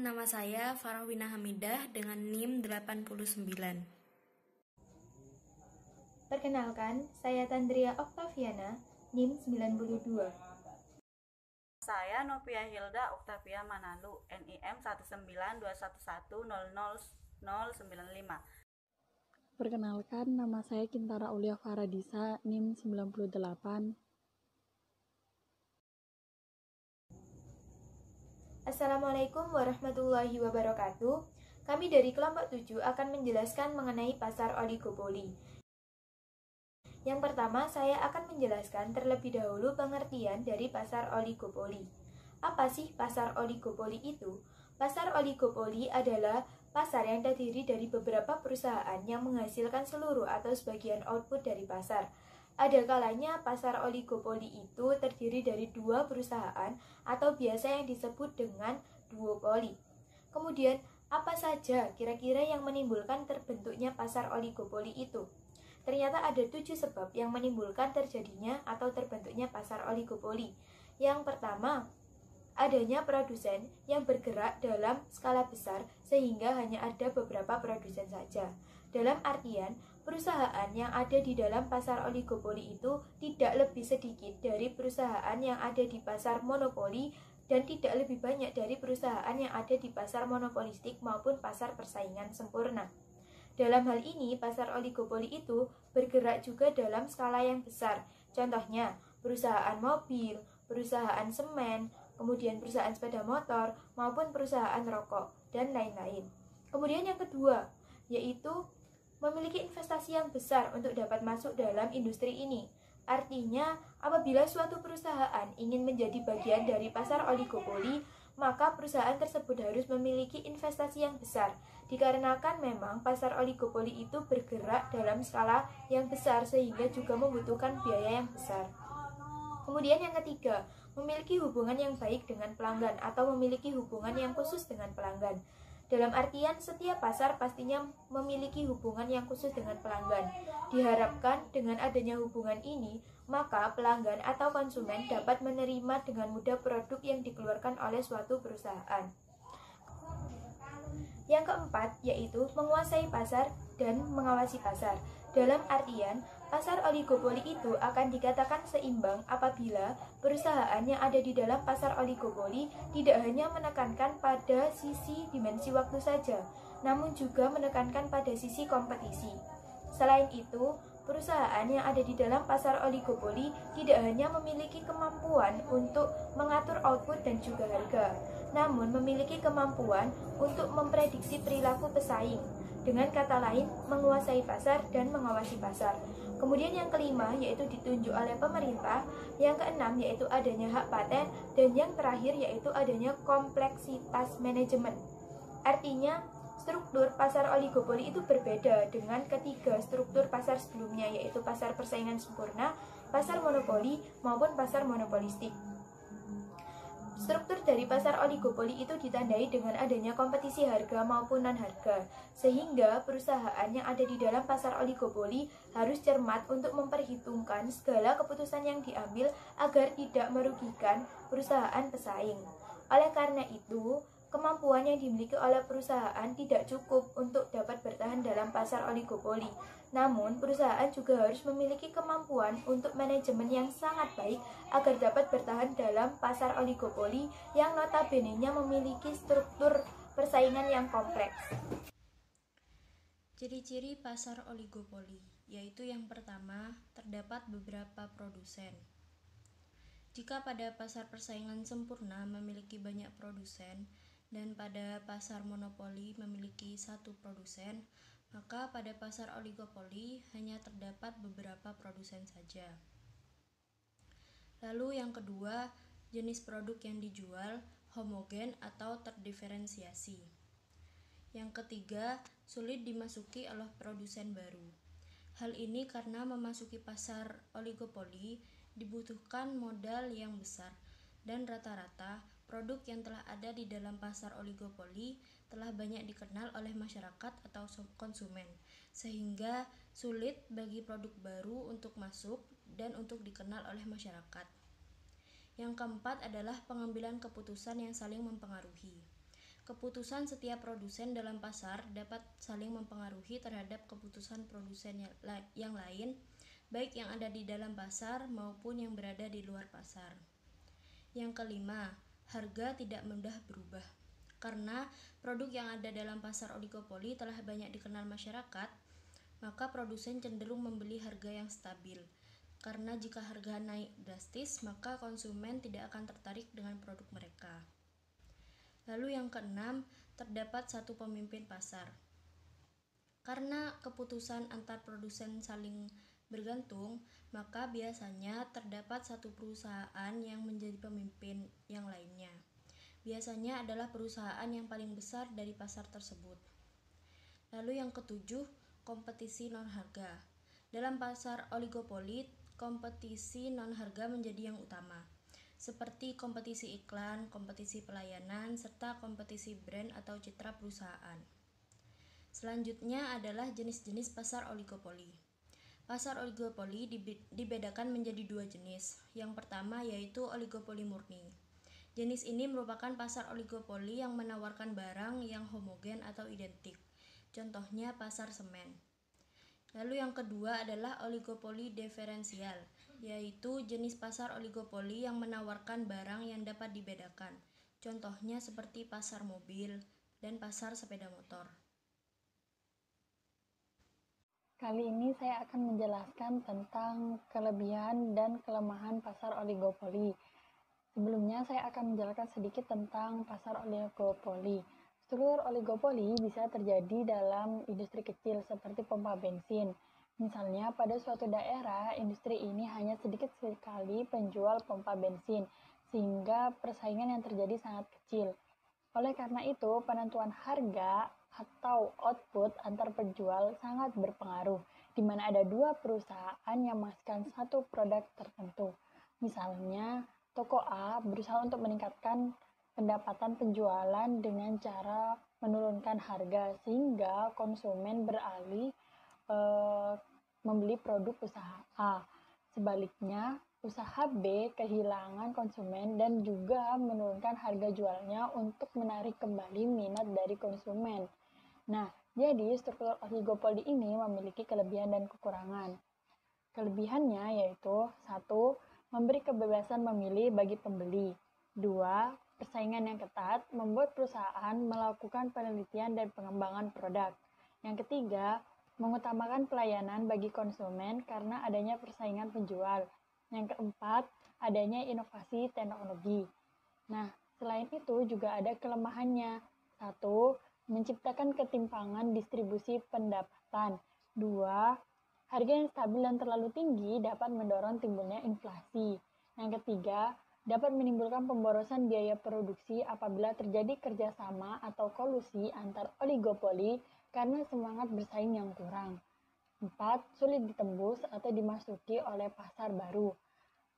nama saya Farahwina Hamidah dengan NIM 89. Perkenalkan, saya Tandria Oktaviana, NIM 92. Saya Novia Hilda Oktavia Manalu, NIM 19211000095. Perkenalkan, nama saya Kintara Aulia Faradisa, NIM 98. Assalamualaikum warahmatullahi wabarakatuh. Kami dari kelompok 7 akan menjelaskan mengenai pasar oligopoli. Yang pertama, saya akan menjelaskan terlebih dahulu pengertian dari pasar oligopoli. Apa sih pasar oligopoli itu? Pasar oligopoli adalah pasar yang terdiri dari beberapa perusahaan yang menghasilkan seluruh atau sebagian output dari pasar. Ada kalanya pasar oligopoli itu terdiri dari dua perusahaan atau biasa yang disebut dengan duopoli. Kemudian, apa saja kira-kira yang menimbulkan terbentuknya pasar oligopoli itu? Ternyata ada 7 sebab yang menimbulkan terjadinya atau terbentuknya pasar oligopoli. Yang pertama, adanya produsen yang bergerak dalam skala besar sehingga hanya ada beberapa produsen saja. Dalam artian, perusahaan yang ada di dalam pasar oligopoli itu tidak lebih sedikit dari perusahaan yang ada di pasar monopoli dan tidak lebih banyak dari perusahaan yang ada di pasar monopolistik maupun pasar persaingan sempurna. Dalam hal ini, pasar oligopoli itu bergerak juga dalam skala yang besar. Contohnya, perusahaan mobil, perusahaan semen, kemudian perusahaan sepeda motor, maupun perusahaan rokok, dan lain-lain. Kemudian yang kedua, yaitu memiliki investasi yang besar untuk dapat masuk dalam industri ini. Artinya, apabila suatu perusahaan ingin menjadi bagian dari pasar oligopoli, maka perusahaan tersebut harus memiliki investasi yang besar. Dikarenakan memang pasar oligopoli itu bergerak dalam skala yang besar sehingga juga membutuhkan biaya yang besar. Kemudian yang ketiga, memiliki hubungan yang baik dengan pelanggan atau memiliki hubungan yang khusus dengan pelanggan. Dalam artian, setiap pasar pastinya memiliki hubungan yang khusus dengan pelanggan. Diharapkan dengan adanya hubungan ini, maka pelanggan atau konsumen dapat menerima dengan mudah produk yang dikeluarkan oleh suatu perusahaan. Yang keempat, yaitu menguasai pasar dan mengawasi pasar. Dalam artian, pasar oligopoli itu akan dikatakan seimbang apabila perusahaan yang ada di dalam pasar oligopoli tidak hanya menekankan pada sisi dimensi waktu saja, namun juga menekankan pada sisi kompetisi. Selain itu, perusahaan yang ada di dalam pasar oligopoli tidak hanya memiliki kemampuan untuk mengatur output dan juga harga, namun memiliki kemampuan untuk memprediksi perilaku pesaing. Dengan kata lain, menguasai pasar dan mengawasi pasar. Kemudian yang kelima, yaitu ditunjuk oleh pemerintah. Yang keenam, yaitu adanya hak paten. Dan yang terakhir, yaitu adanya kompleksitas manajemen. Artinya, struktur pasar oligopoli itu berbeda dengan ketiga struktur pasar sebelumnya, yaitu pasar persaingan sempurna, pasar monopoli, maupun pasar monopolistik. Struktur dari pasar oligopoli itu ditandai dengan adanya kompetisi harga maupun non-harga, sehingga perusahaan yang ada di dalam pasar oligopoli harus cermat untuk memperhitungkan segala keputusan yang diambil agar tidak merugikan perusahaan pesaing. Oleh karena itu, kemampuan yang dimiliki oleh perusahaan tidak cukup untuk dapat bertahan dalam pasar oligopoli. Namun, perusahaan juga harus memiliki kemampuan untuk manajemen yang sangat baik agar dapat bertahan dalam pasar oligopoli yang notabene-nya memiliki struktur persaingan yang kompleks. Ciri-ciri pasar oligopoli, yaitu yang pertama, terdapat beberapa produsen. Jika pada pasar persaingan sempurna memiliki banyak produsen, dan pada pasar monopoli memiliki satu produsen, maka pada pasar oligopoli hanya terdapat beberapa produsen saja. Lalu yang kedua, jenis produk yang dijual homogen atau terdiferensiasi. Yang ketiga, sulit dimasuki oleh produsen baru. Hal ini karena memasuki pasar oligopoli dibutuhkan modal yang besar, dan rata-rata produk yang telah ada di dalam pasar oligopoli telah banyak dikenal oleh masyarakat atau konsumen, sehingga sulit bagi produk baru untuk masuk dan untuk dikenal oleh masyarakat. Yang keempat adalah pengambilan keputusan yang saling mempengaruhi. Keputusan setiap produsen dalam pasar dapat saling mempengaruhi terhadap keputusan produsen yang lain, baik yang ada di dalam pasar maupun yang berada di luar pasar. Yang kelima, harga tidak mudah berubah. Karena produk yang ada dalam pasar oligopoli telah banyak dikenal masyarakat, maka produsen cenderung membeli harga yang stabil. Karena jika harga naik drastis, maka konsumen tidak akan tertarik dengan produk mereka. Lalu yang keenam, terdapat satu pemimpin pasar. Karena keputusan antar produsen saling bergantung, maka biasanya terdapat satu perusahaan yang menjadi pemimpin yang lainnya. Biasanya adalah perusahaan yang paling besar dari pasar tersebut. Lalu yang ketujuh, kompetisi non-harga. Dalam pasar oligopoli, kompetisi non-harga menjadi yang utama, seperti kompetisi iklan, kompetisi pelayanan, serta kompetisi brand atau citra perusahaan. Selanjutnya adalah jenis-jenis pasar oligopoli. Pasar oligopoli dibedakan menjadi dua jenis. Yang pertama yaitu oligopoli murni. Jenis ini merupakan pasar oligopoli yang menawarkan barang yang homogen atau identik. Contohnya pasar semen. Lalu yang kedua adalah oligopoli diferensial, yaitu jenis pasar oligopoli yang menawarkan barang yang dapat dibedakan. Contohnya seperti pasar mobil dan pasar sepeda motor. Kali ini saya akan menjelaskan tentang kelebihan dan kelemahan pasar oligopoli. Sebelumnya saya akan menjelaskan sedikit tentang pasar oligopoli. Struktur oligopoli bisa terjadi dalam industri kecil seperti pompa bensin. Misalnya, pada suatu daerah, industri ini hanya sedikit sekali penjual pompa bensin, sehingga persaingan yang terjadi sangat kecil. Oleh karena itu, penentuan harga atau output antar penjual sangat berpengaruh, di mana ada dua perusahaan yang menghasilkan satu produk tertentu. Misalnya, toko A berusaha untuk meningkatkan pendapatan penjualan dengan cara menurunkan harga sehingga konsumen beralih membeli produk usaha A. Sebaliknya, usaha B kehilangan konsumen dan juga menurunkan harga jualnya untuk menarik kembali minat dari konsumen. Nah, jadi struktur oligopoli ini memiliki kelebihan dan kekurangan. Kelebihannya yaitu 1. Memberi kebebasan memilih bagi pembeli. 2. Persaingan yang ketat membuat perusahaan melakukan penelitian dan pengembangan produk. Yang ketiga, mengutamakan pelayanan bagi konsumen karena adanya persaingan penjual. Yang keempat, adanya inovasi teknologi. Nah, selain itu juga ada kelemahannya. 1. Menciptakan ketimpangan distribusi pendapatan. 2. Harga yang stabil dan terlalu tinggi dapat mendorong timbulnya inflasi. Yang ketiga, dapat menimbulkan pemborosan biaya produksi apabila terjadi kerjasama atau kolusi antar oligopoli karena semangat bersaing yang kurang. 4. Sulit ditembus atau dimasuki oleh pasar baru.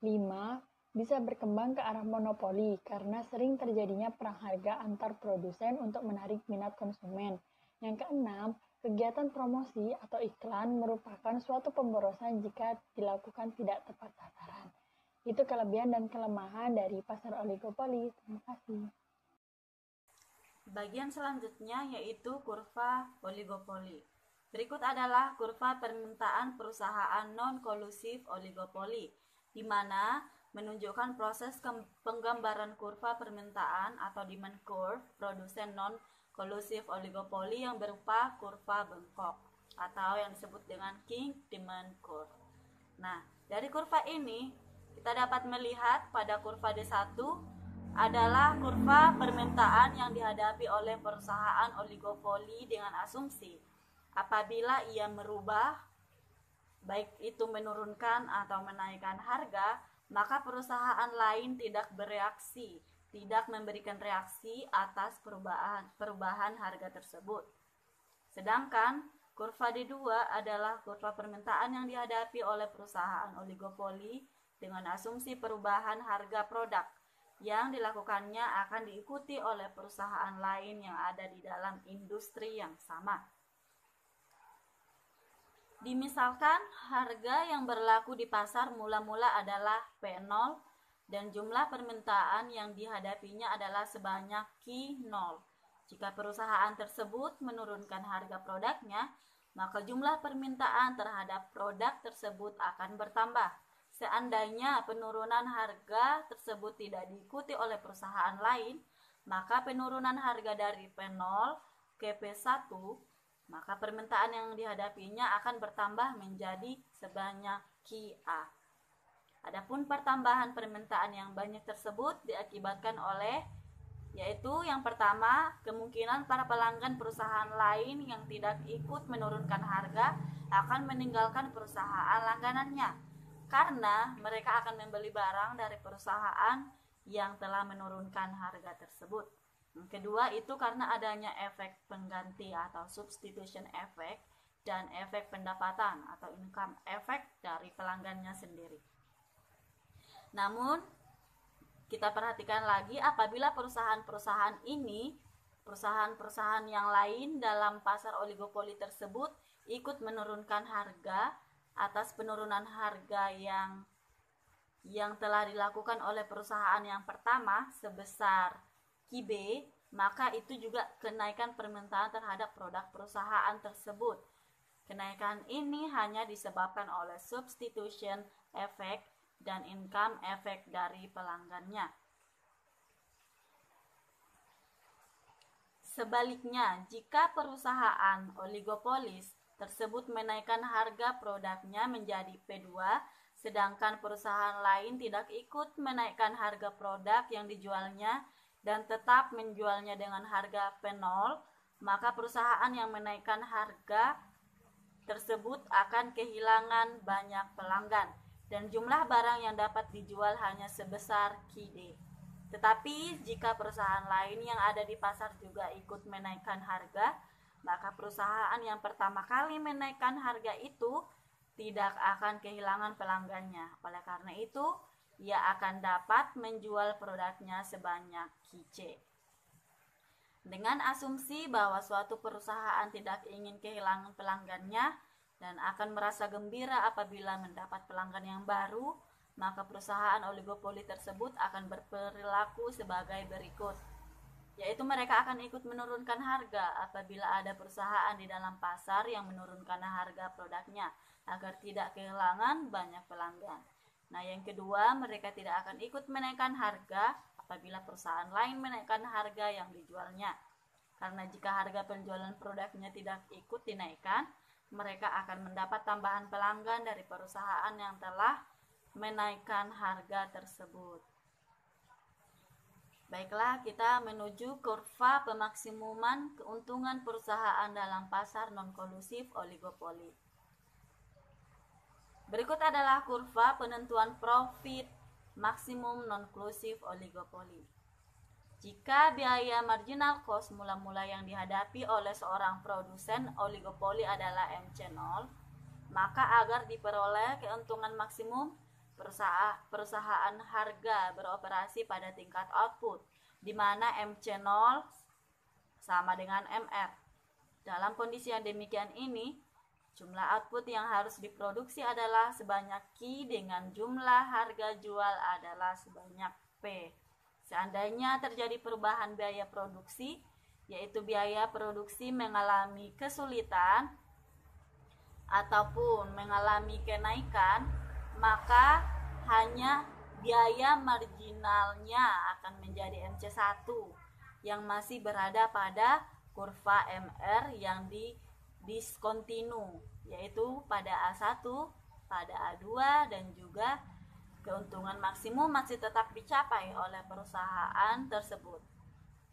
5. Bisa berkembang ke arah monopoli karena sering terjadinya perang harga antar produsen untuk menarik minat konsumen. Yang keenam, kegiatan promosi atau iklan merupakan suatu pemborosan jika dilakukan tidak tepat sasaran. Itu kelebihan dan kelemahan dari pasar oligopoli. Terima kasih. Bagian selanjutnya yaitu kurva oligopoli. Berikut adalah kurva permintaan perusahaan non-kolusif oligopoli, di mana menunjukkan proses penggambaran kurva permintaan atau demand curve produsen non-kolusif oligopoli yang berupa kurva bengkok atau yang disebut dengan King demand curve. Nah, dari kurva ini kita dapat melihat pada kurva D1 adalah kurva permintaan yang dihadapi oleh perusahaan oligopoli dengan asumsi apabila ia merubah, baik itu menurunkan atau menaikkan harga, maka perusahaan lain tidak bereaksi, tidak memberikan reaksi atas perubahan harga tersebut. Sedangkan kurva D2 adalah kurva permintaan yang dihadapi oleh perusahaan oligopoli dengan asumsi perubahan harga produk yang dilakukannya akan diikuti oleh perusahaan lain yang ada di dalam industri yang sama. Dimisalkan harga yang berlaku di pasar mula-mula adalah P0 dan jumlah permintaan yang dihadapinya adalah sebanyak Q0. Jika perusahaan tersebut menurunkan harga produknya, maka jumlah permintaan terhadap produk tersebut akan bertambah. Seandainya penurunan harga tersebut tidak diikuti oleh perusahaan lain, maka penurunan harga dari P0 ke P1, maka permintaan yang dihadapinya akan bertambah menjadi sebanyak QA. Adapun pertambahan permintaan yang banyak tersebut diakibatkan oleh, yaitu yang pertama, kemungkinan para pelanggan perusahaan lain yang tidak ikut menurunkan harga akan meninggalkan perusahaan langganannya karena mereka akan membeli barang dari perusahaan yang telah menurunkan harga tersebut. Yang kedua itu karena adanya efek pengganti atau substitution effect dan efek pendapatan atau income effect dari pelanggannya sendiri. Namun, kita perhatikan lagi apabila perusahaan-perusahaan yang lain dalam pasar oligopoli tersebut ikut menurunkan harga atas penurunan harga yang telah dilakukan oleh perusahaan yang pertama sebesar QB, maka itu juga kenaikan permintaan terhadap produk perusahaan tersebut. Kenaikan ini hanya disebabkan oleh substitution effect dan income effect dari pelanggannya. Sebaliknya, jika perusahaan oligopolis tersebut menaikkan harga produknya menjadi P2, sedangkan perusahaan lain tidak ikut menaikkan harga produk yang dijualnya dan tetap menjualnya dengan harga P0, maka perusahaan yang menaikkan harga tersebut akan kehilangan banyak pelanggan dan jumlah barang yang dapat dijual hanya sebesar QD. Tetapi jika perusahaan lain yang ada di pasar juga ikut menaikkan harga, maka perusahaan yang pertama kali menaikkan harga itu tidak akan kehilangan pelanggannya. Oleh karena itu, ia akan dapat menjual produknya sebanyak QC. Dengan asumsi bahwa suatu perusahaan tidak ingin kehilangan pelanggannya dan akan merasa gembira apabila mendapat pelanggan yang baru, maka perusahaan oligopoli tersebut akan berperilaku sebagai berikut, yaitu mereka akan ikut menurunkan harga apabila ada perusahaan di dalam pasar yang menurunkan harga produknya agar tidak kehilangan banyak pelanggan. Nah, yang kedua, mereka tidak akan ikut menaikkan harga apabila perusahaan lain menaikkan harga yang dijualnya. Karena jika harga penjualan produknya tidak ikut dinaikkan, mereka akan mendapat tambahan pelanggan dari perusahaan yang telah menaikkan harga tersebut. Baiklah, kita menuju kurva pemaksimuman keuntungan perusahaan dalam pasar non-kolusif oligopoli. Berikut adalah kurva penentuan profit maksimum non-kolusif oligopoli. Jika biaya marginal cost mula-mula yang dihadapi oleh seorang produsen oligopoli adalah MC0, maka agar diperoleh keuntungan maksimum, perusahaan harga beroperasi pada tingkat output, di mana MC0 sama dengan MR. Dalam kondisi yang demikian ini, jumlah output yang harus diproduksi adalah sebanyak Q dengan jumlah harga jual adalah sebanyak P. Seandainya terjadi perubahan biaya produksi, yaitu biaya produksi mengalami kesulitan ataupun mengalami kenaikan, maka hanya biaya marginalnya akan menjadi MC1 yang masih berada pada kurva MR yang diskontinu, yaitu pada A1, pada A2, dan juga keuntungan maksimum masih tetap dicapai oleh perusahaan tersebut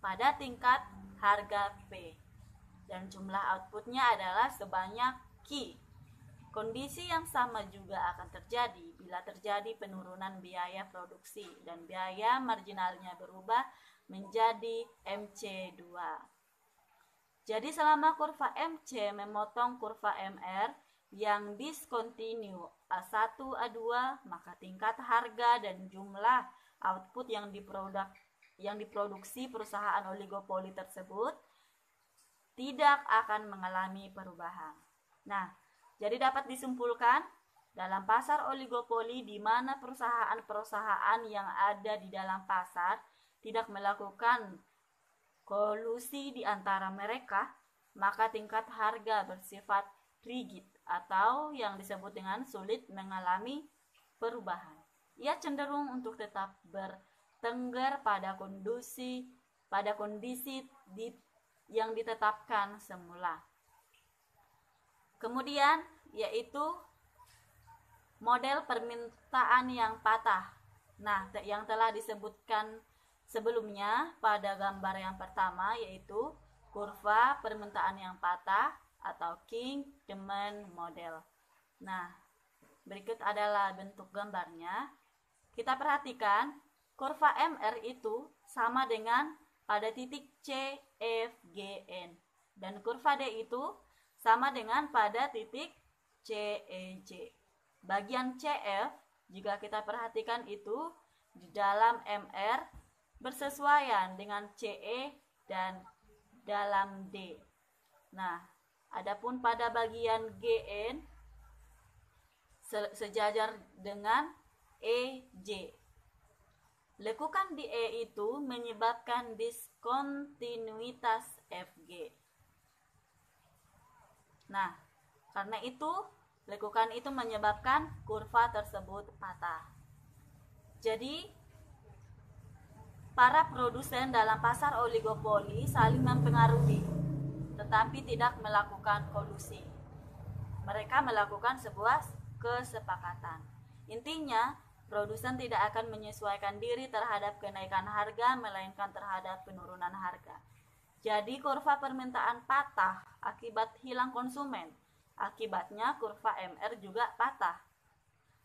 pada tingkat harga P dan jumlah outputnya adalah sebanyak Q. Kondisi yang sama juga akan terjadi bila terjadi penurunan biaya produksi dan biaya marginalnya berubah menjadi MC2. Jadi selama kurva MC memotong kurva MR yang diskontinu A1, A2, maka tingkat harga dan jumlah output yang diproduksi perusahaan oligopoli tersebut tidak akan mengalami perubahan. Nah, jadi dapat disimpulkan dalam pasar oligopoli di mana perusahaan-perusahaan yang ada di dalam pasar tidak melakukan kolusi di antara mereka, maka tingkat harga bersifat rigid atau yang disebut dengan sulit mengalami perubahan. Ia cenderung untuk tetap bertengger pada kondisi yang ditetapkan semula. Kemudian yaitu model permintaan yang patah. Nah, yang telah disebutkan sebelumnya pada gambar yang pertama yaitu kurva permintaan yang patah atau King Demand Model. Nah, berikut adalah bentuk gambarnya. Kita perhatikan kurva MR itu sama dengan pada titik C, F, G, N. Dan kurva D itu sama dengan pada titik C, E, J. Bagian CF, jika kita perhatikan itu di dalam MR bersesuaian dengan CE dan dalam D. Nah, adapun pada bagian GN sejajar dengan EJ. Lekukan di E itu menyebabkan diskontinuitas FG. Nah, karena itu lekukan itu menyebabkan kurva tersebut patah. Jadi, para produsen dalam pasar oligopoli saling mempengaruhi, tetapi tidak melakukan kolusi. Mereka melakukan sebuah kesepakatan. Intinya, produsen tidak akan menyesuaikan diri terhadap kenaikan harga, melainkan terhadap penurunan harga. Jadi, kurva permintaan patah akibat hilang konsumen. Akibatnya, kurva MR juga patah.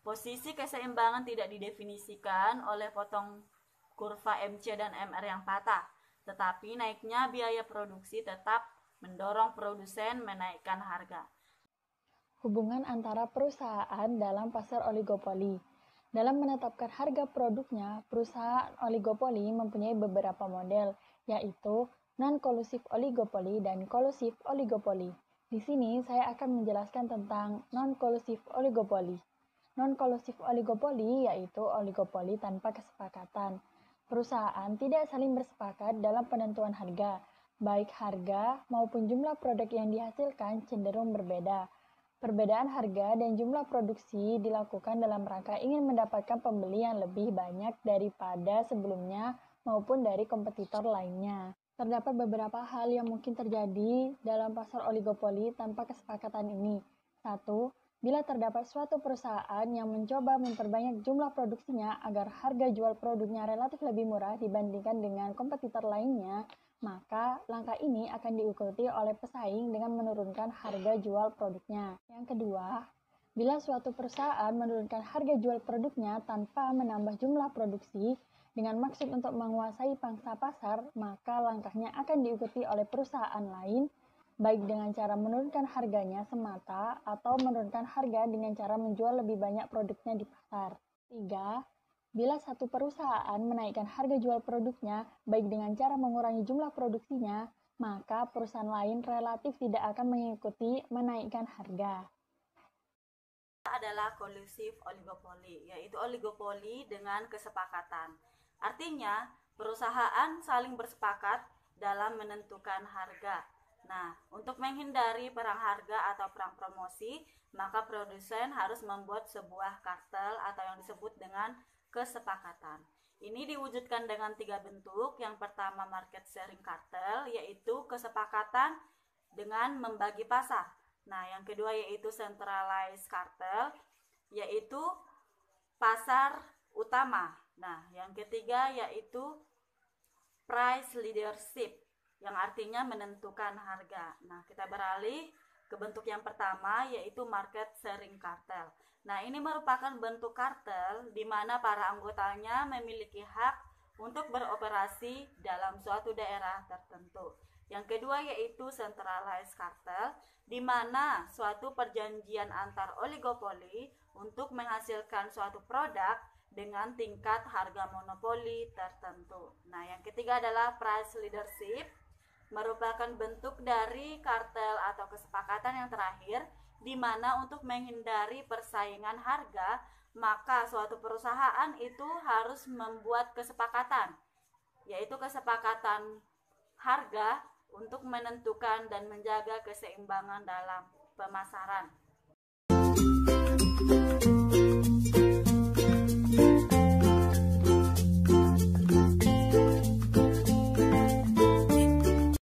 Posisi keseimbangan tidak didefinisikan oleh potong kurva MC dan MR yang patah, tetapi naiknya biaya produksi tetap mendorong produsen menaikkan harga. Hubungan antara perusahaan dalam pasar oligopoli. Dalam menetapkan harga produknya, perusahaan oligopoli mempunyai beberapa model, yaitu non-kolusif oligopoli dan kolusif oligopoli. Di sini saya akan menjelaskan tentang non-kolusif oligopoli. Non-kolusif oligopoli yaitu oligopoli tanpa kesepakatan. Perusahaan tidak saling bersepakat dalam penentuan harga, baik harga maupun jumlah produk yang dihasilkan cenderung berbeda. Perbedaan harga dan jumlah produksi dilakukan dalam rangka ingin mendapatkan pembeli yang lebih banyak daripada sebelumnya maupun dari kompetitor lainnya. Terdapat beberapa hal yang mungkin terjadi dalam pasar oligopoli tanpa kesepakatan ini. 1. Bila terdapat suatu perusahaan yang mencoba memperbanyak jumlah produksinya agar harga jual produknya relatif lebih murah dibandingkan dengan kompetitor lainnya, maka langkah ini akan diikuti oleh pesaing dengan menurunkan harga jual produknya. Yang kedua, bila suatu perusahaan menurunkan harga jual produknya tanpa menambah jumlah produksi dengan maksud untuk menguasai pangsa pasar, maka langkahnya akan diikuti oleh perusahaan lain baik dengan cara menurunkan harganya semata atau menurunkan harga dengan cara menjual lebih banyak produknya di pasar. 3. Bila satu perusahaan menaikkan harga jual produknya baik dengan cara mengurangi jumlah produksinya, maka perusahaan lain relatif tidak akan mengikuti menaikkan harga. Adalah kolusif oligopoli, yaitu oligopoli dengan kesepakatan. Artinya, perusahaan saling bersepakat dalam menentukan harga. Nah, untuk menghindari perang harga atau perang promosi, maka produsen harus membuat sebuah kartel atau yang disebut dengan kesepakatan. Ini diwujudkan dengan 3 bentuk. Yang pertama market sharing kartel, yaitu kesepakatan dengan membagi pasar. Nah, yang kedua yaitu centralized kartel, yaitu pasar utama. Nah, yang ketiga yaitu price leadership, yang artinya menentukan harga. Nah, kita beralih ke bentuk yang pertama, yaitu market sharing kartel. Nah, ini merupakan bentuk kartel di mana para anggotanya memiliki hak untuk beroperasi dalam suatu daerah tertentu. Yang kedua yaitu centralized kartel, di mana suatu perjanjian antar oligopoli untuk menghasilkan suatu produk dengan tingkat harga monopoli tertentu. Nah, yang ketiga adalah price leadership, merupakan bentuk dari kartel atau kesepakatan yang terakhir, di mana untuk menghindari persaingan harga, maka suatu perusahaan itu harus membuat kesepakatan, yaitu kesepakatan harga untuk menentukan dan menjaga keseimbangan dalam pemasaran.